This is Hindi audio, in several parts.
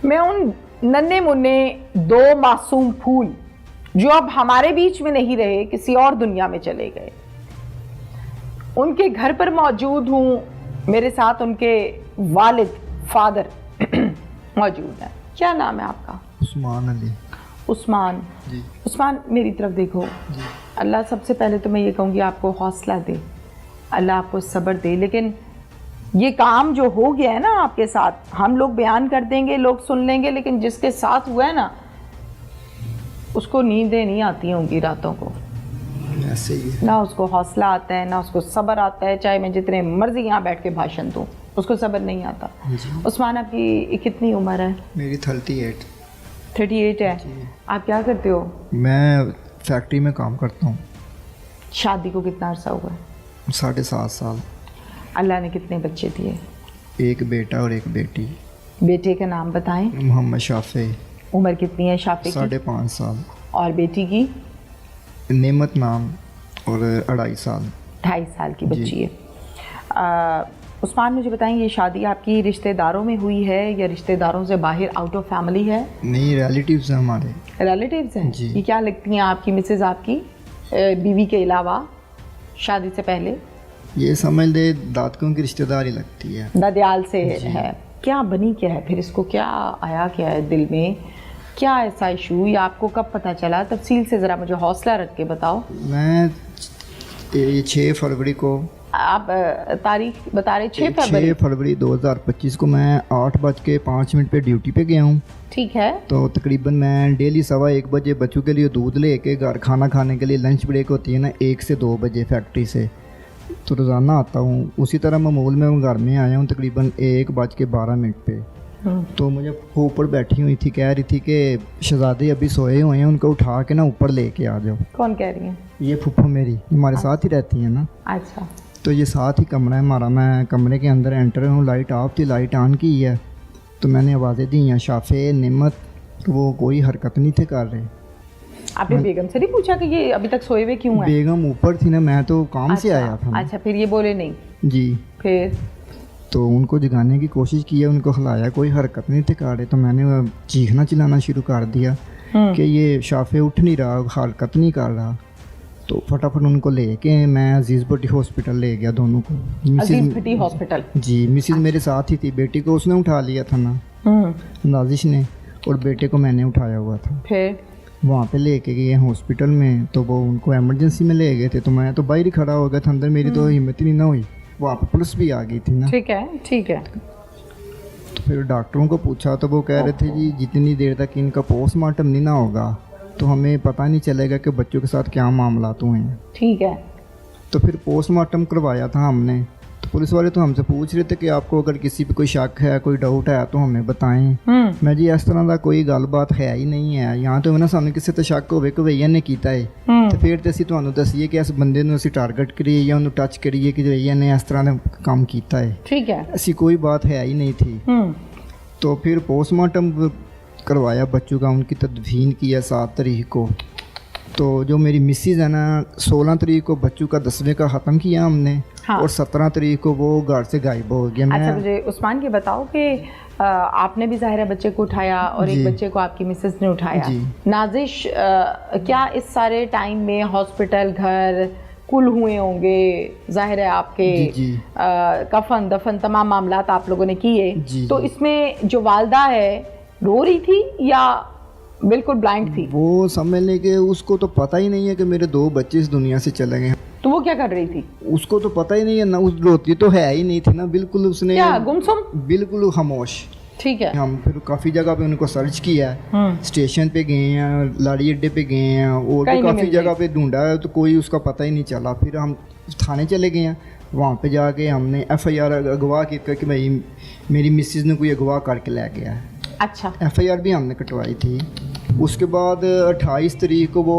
मैं उन नन्हे मुन्ने दो मासूम फूल जो अब हमारे बीच में नहीं रहे, किसी और दुनिया में चले गए, उनके घर पर मौजूद हूँ। मेरे साथ उनके वालिद फादर मौजूद हैं। क्या नाम है आपका? उस्मान अली। उस्मान जी। उस्मान, मेरी तरफ देखो जी। अल्लाह सबसे पहले तो मैं ये कहूँगी आपको हौसला दे, अल्लाह आपको सब्र दे। लेकिन ये काम जो हो गया है ना आपके साथ, हम लोग बयान कर देंगे, लोग सुन लेंगे, लेकिन जिसके साथ हुआ है ना उसको नींदें नहीं आती होंगी रातों को, ऐसे ही है। ना उसको हौसला आता है, ना उसको सब्र आता है। चाहे मैं जितने मर्जी यहाँ बैठ के भाषण दूँ, उसको सब्र नहीं आता। उस्मान, आपकी कितनी उम्र है? मेरी 38। 38 है। आप क्या करते हो? मैं फैक्ट्री में काम करता हूँ। शादी को कितना अरसा हुआ है? 7.5 साल। अल्लाह ने कितने बच्चे दिए? एक बेटा और एक बेटी। बेटे का नाम बताएं। मोहम्मद शाफी। उम्र कितनी है शाफी की? 5.5 साल। और बेटी की? नेमत नाम, और 2.5 साल। 2.5 साल की बच्ची है। उस्मान, मुझे बताएं, ये शादी आपकी रिश्तेदारों में हुई है या रिश्तेदारों से बाहर, आउट ऑफ फैमिली है? नहीं, रिलेटिव्स हैं हमारे। रिलेटिव्स हैं जी। ये क्या लगती हैं आपकी मिसेज, आपकी बीवी के अलावा शादी से पहले? ये समझ ले दादकों की रिश्तेदारी लगती है। ददयाल से है। क्या बनी क्या है फिर? इसको क्या आया, क्या है दिल में, क्या ऐसा इशू, या आपको कब पता चला? तफसील से ज़रा मुझे हौसला रख के बताओ। मैं 6 फरवरी को, आप तारीख बता रहे? 6 फरवरी 2025 को मैं 8:05 पे ड्यूटी पे गया हूँ। ठीक है। तो तकरीबन मैं डेली 1:15 बजे बच्चों के लिए दूध लेके घर खाना खाने के लिए, लंच ब्रेक होती है ना 1 से 2 बजे फैक्ट्री से, तो रोज़ाना आता हूँ। उसी तरह मामूल में घर में आया हूँ तकरीबन 1:12 पे। तो मुझे ऊपर बैठी हुई थी, कह रही थी कि शहजादे अभी सोए हुए हैं, उनको उठा के ना ऊपर लेके आ जाओ। कौन कह रही है? ये फूफा मेरी, हमारे साथ ही रहती है ना। अच्छा। तो ये साथ ही कमरा है हमारा। मैं कमरे के अंदर एंटर हूँ, लाइट ऑफ थी, लाइट ऑन की है। तो मैंने आवाज़ें दी हैं, शाफे, निमत, तो वो कोई हरकत नहीं थे कर रहे। आपने बेगम से नहीं पूछा कि ये अभी तक सोए हुए क्यों हैं? बेगम ऊपर थी ना, मैं तो काम से आया था। अच्छा, फिर ये बोले नहीं? जी। फिर तो उनको जगाने की कोशिश की है, उनको हिलाया, कोई हरकत नहीं थे कर रहे। तो मैंने चीखना चिल्लाना शुरू कर दिया कि ये शाफे उठ नहीं रहा, हरकत नहीं कर रहा। तो फटाफट उनको लेके मैं अजीज़ भट्टी हॉस्पिटल ले गया दोनों को। अजीज़ भट्टी हॉस्पिटल? जी। मिसिज मेरे साथ ही थी। बेटी को उसने उठा लिया था ना, नाजिश ने, और बेटे को मैंने उठाया हुआ था। फिर वहाँ पे लेके गए हॉस्पिटल में, तो वो उनको एमरजेंसी में ले गए थे। तो मैं तो बाहर ही खड़ा हो गया था, अंदर मेरी तो हिम्मत ही नहीं ना हुई। वहाँ पे पुलिस भी आ गई थी ना। ठीक है, ठीक है। तो फिर डॉक्टरों को पूछा तो वो कह रहे थे जी जितनी देर तक इनका पोस्टमार्टम नहीं ना होगा तो हमें पता नहीं चलेगा कि बच्चों के साथ क्या मामला हुए हैं। ठीक है। तो फिर पोस्टमार्टम करवाया था हमने। तो पुलिस वाले तो हमसे पूछ रहे थे कि आपको अगर किसी पे कोई शक है, कोई डाउट है तो हमें बताएं। मैं जी इस तरह का कोई गलबात है ही नहीं है यहाँ। तो ना सामने किसी तो शक होवे कि भैया ने कीता है तो फिर तो असीं तुहानूं दसीए कि इस बंदे नूं असीं टारगेट करिए या उन्होंने टच करिए कि भैया ने इस तरह का काम कीता है। ठीक है। ऐसी कोई बात है ही नहीं थी। तो फिर पोस्टमार्टम करवाया बच्चों का, उनकी तदफीन किया 7 तारीख को। तो जो मेरी मिसिज़ है ना, 16 तारीख को बच्चों का 10वें का ख़त्म किया हमने। हाँ। और 17 तारीख को वो घर से गायब हो गया। अच्छा, मुझे उस्मान ये बताओ कि आपने भी ज़ाहिर है बच्चे को उठाया और एक बच्चे को आपकी मिसेस ने उठाया। नाजिश क्या इस सारे टाइम में हॉस्पिटल, घर कुल हुए होंगे, जाहिर है आपके कफन दफन तमाम मामलात आप लोगों ने किए। तो इसमें जो वालदा है रो रही थी या बिल्कुल ब्लाइंड थी? वो समझ लें कि उसको तो पता ही नहीं है कि मेरे 2 बच्चे इस दुनिया से चले गए। तो वो क्या कर रही थी? उसको तो पता ही नहीं है ना, उस रोती तो है ही नहीं थी ना, बिल्कुल उसने क्या गुमसुम, बिल्कुल खामोश। ठीक है। हम फिर काफ़ी जगह पे उनको सर्च किया है, स्टेशन पे गए हैं, लाड़ी अड्डे पे गए हैं, और भी काफ़ी जगह पे ढूंढा है तो कोई उसका पता ही नहीं चला। फिर हम थाने चले गए हैं, वहाँ पे जाके हमने FIR अगवा की कि भाई मेरी मिसिज़ ने कोई अगवा करके ले गया है। अच्छा। FIR भी हमने कटवाई थी। उसके बाद 28 तारीख को वो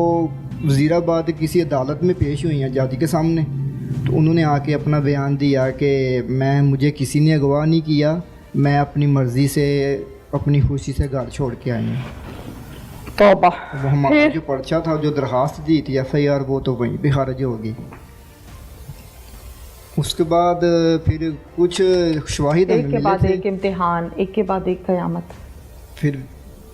वज़ीराबाद किसी अदालत में पेश हुई हैं जज के सामने। तो उन्होंने आके अपना बयान दिया कि मुझे किसी ने अगवा नहीं किया, मैं अपनी मर्ज़ी से अपनी खुशी से घर छोड़ के आई हूँ। तौबा। वो हमारा जो पर्चा था, जो दरख्वास्त दी थी FIR, वो तो वहीं पे खारिज होगी। उसके बाद फिर कुछ शवाहिद एक के बाद एक इम्तिहान, एक के बाद एक क़यामत। फिर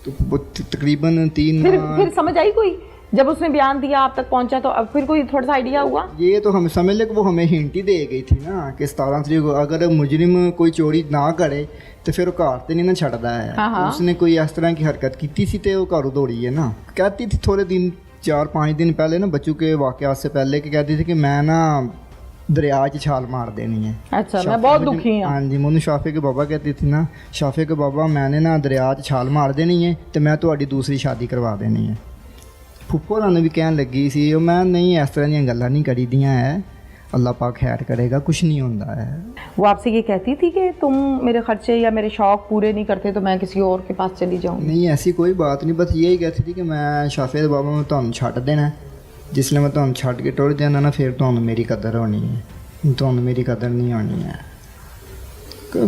तो वो तकरीबन 3 फिर समझ आई कोई, जब उसने बयान दिया आप तक पहुंचा तो अब फिर कोई थोड़ा सा आइडिया हुआ? ये तो हम समझ ले कि वो हमें हिंट ही दे गई थी ना कि 17 तरीक को अगर मुजरिम कोई चोरी ना करे तो फिर वो घर तो नहीं ना छड़दा है। हाँ। उसने कोई इस तरह की हरकत की थी तो वो घरों दौड़ी है ना। कहती थी थोड़े दिन 4-5 दिन पहले ना बच्चों के वाक़यात से पहले कि कहती थी कि मैं ना दरिया च छाल मार देनी है। अच्छा, मैं बहुत दुखी हूँ। हाँ जी, मोनू शाफे के बाबा कहती थी ना, शाफे के बाबा मैंने ना दरिया च छाल मार देनी है तो मैं ਤੁਹਾਡੀ दूसरी शादी करवा देनी है। फुफ्फो ने भी कहन लगी सी मैं नहीं इस तरह दी गल्लां नहीं करी दियां है, अल्लाह पाक खैर करेगा, कुछ नहीं होता है। वो आपसे ये कहती थी कि तुम मेरे खर्चे या मेरे शौक पूरे नहीं करते तो मैं किसी और के पास चली जाऊँ? नहीं, ऐसी कोई बात नहीं, बस यही कहती थी कि मैं शाफे के बाबा मैं तुहानू छड्ड देना, जिसले मैं तुहानू छड्ड के टुर जाना ना फिर तुहानू मेरी कदर होनी है, तुहानू मेरी कदर नहीं होनी है।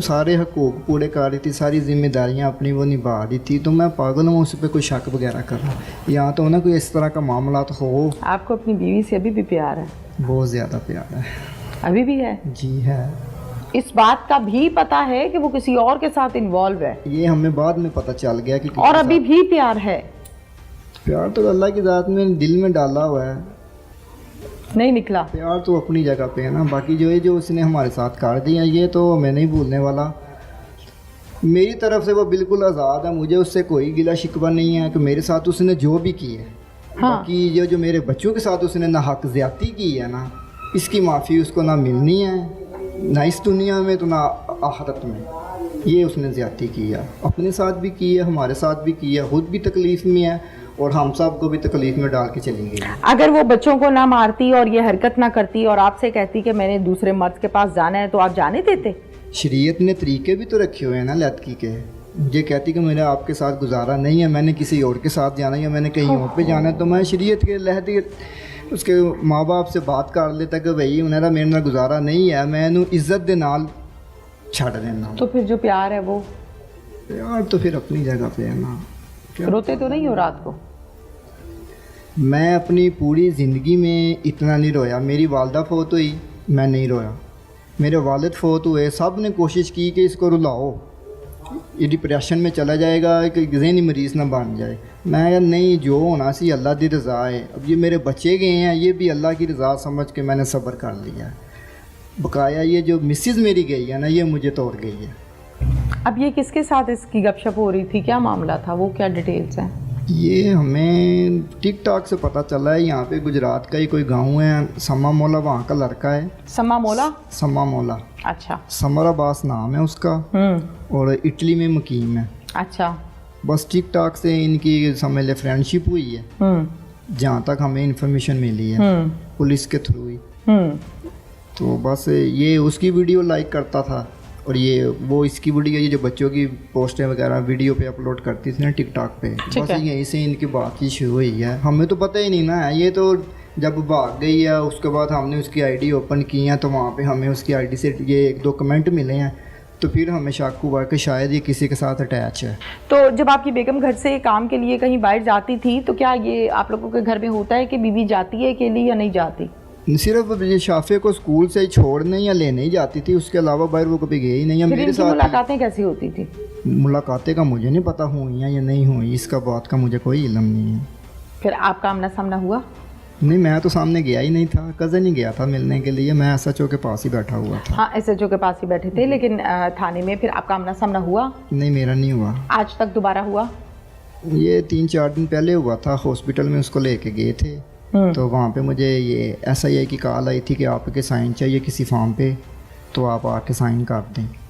सारे हकूक पूरे कर रही थी, सारी जिम्मेदारियां अपनी वो निभा रही थी, तो मैं पागल हूँ उस पर कोई शक वगैरह करना। यहाँ तो ना कोई इस तरह का मामला तो हो। आपको अपनी बीवी से अभी भी प्यार है? बहुत ज़्यादा प्यार है। अभी भी है? जी है। इस बात का भी पता है कि वो किसी और के साथ इन्वॉल्व है? ये हमें बाद में पता चल गया कि और अभी भी प्यार है? प्यार तो अल्लाह की ज़ात में दिल में डाला हुआ है, नहीं निकला। प्यार तो अपनी जगह पे है ना, बाकी जो उसने हमारे साथ कर दिया ये तो मैं नहीं भूलने वाला। मेरी तरफ से वो बिल्कुल आज़ाद है, मुझे उससे कोई गिला शिकवा नहीं है कि मेरे साथ उसने जो भी की है। हाँ। बाकी ये जो मेरे बच्चों के साथ उसने ना हक ज़्यादती की है ना, इसकी माफ़ी उसको ना मिलनी है, ना इस दुनिया में तो ना आखिरत में। ये उसने ज़्यादती की है, अपने साथ भी की है, हमारे साथ भी की है, खुद भी तकलीफ़ में है और हम सब को भी तकलीफ में डाल के चली गई। अगर वो बच्चों को ना मारती और ये हरकत ना करती और आपसे कहती कि मैंने दूसरे मर्द के पास जाना है तो आप जाने देते? शरीयत ने तरीके भी तो रखे हुए हैं ना लड़की के। ये कहती कि मेरा आपके साथ गुजारा नहीं है, मैंने किसी और के साथ जाना है या मैंने कहीं और पे जाना है, तो मैं शरीयत के लहदी उसके माँ बाप से बात कर लेता कि भाई उन्हें मेरे नाल गुजारा नहीं है, मैं इन्हू इज्जत दे नाल छड़ देना। तो फिर जो प्यार है वो प्यार तो फिर अपनी जगह पे है ना। रोते तो नहीं हो रात को? मैं अपनी पूरी ज़िंदगी में इतना नहीं रोया। मेरी वालदा फोत हुई, मैं नहीं रोया। मेरे वालिद फोत हुए, सब ने कोशिश की कि इसको रुलाओ, ये डिप्रेशन में चला जाएगा, कि ज़हनी मरीज़ ना बन जाए। मैं यार नहीं, जो होना सी अल्लाह की रज़ा है। अब ये मेरे बच्चे गए हैं, ये भी अल्लाह की रज़ा समझ के मैंने सब्र कर लिया। बकाया ये जो मिसेज़ मेरी गई है ना, ये मुझे तोड़ गई है। अब ये किसके साथ इसकी गपशप हो रही थी, क्या मामला था, वो क्या डिटेल्स हैं? ये हमें टिकटॉक से पता चला है। यहाँ पे गुजरात का ही कोई गांव है, समा मोला, वहाँ का लड़का है। समा मोला? समा मोला। अच्छा। समर अब्बास नाम है उसका और इटली में मुकीम है। अच्छा। बस टिकटॉक से इनकी समझ ले फ्रेंडशिप हुई है, जहाँ तक हमें इंफॉर्मेशन मिली है पुलिस के थ्रू ही। तो बस ये उसकी वीडियो लाइक करता था और ये वो इसकी वीडियो, ये जो बच्चों की पोस्टें वगैरह वीडियो पे अपलोड करती थी ना टिकटॉक पे, बस यहीं से इनकी बातचीत शुरू हुई है। हमें तो पता ही नहीं ना, ये तो जब भाग गई है उसके बाद हमने उसकी आईडी ओपन की है तो वहाँ पे हमें उसकी आईडी से ये 1-2 कमेंट मिले हैं, तो फिर हमें शक हुआ कि शायद ये किसी के साथ अटैच है। तो जब आपकी बेगम घर से काम के लिए कहीं बाहर जाती थी तो क्या ये आप लोगों के घर में होता है कि बीवी जाती है अकेली या नहीं जाती? सिर्फ ये शाफे को स्कूल से छोड़ने या लेने ही जाती थी, उसके अलावा बाहर वो कभी गई नहीं है। मेरे साथ मुलाकातें कैसी होती थी? मुलाकातें का मुझे नहीं पता हुई हैं या नहीं हुई, इसका बात का मुझे कोई इल्म नहीं है। फिर आपका आमना सामना हुआ? नहीं, मैं तो सामने गया ही नहीं था, कज़न ही गया था मिलने के लिए, मैं SHO के पास ही बैठा हुआ था। हाँ, SHO के पास ही बैठे थे, लेकिन थाने में फिर आपका आमना सामना हुआ? नहीं, मेरा नहीं हुआ। आज तक दोबारा हुआ? ये 3-4 दिन पहले हुआ था, हॉस्पिटल में उसको लेके गए थे तो वहाँ पे मुझे ये SIA की कॉल आई थी कि आपके साइन चाहिए किसी फॉर्म पे, तो आप आके साइन कर दें।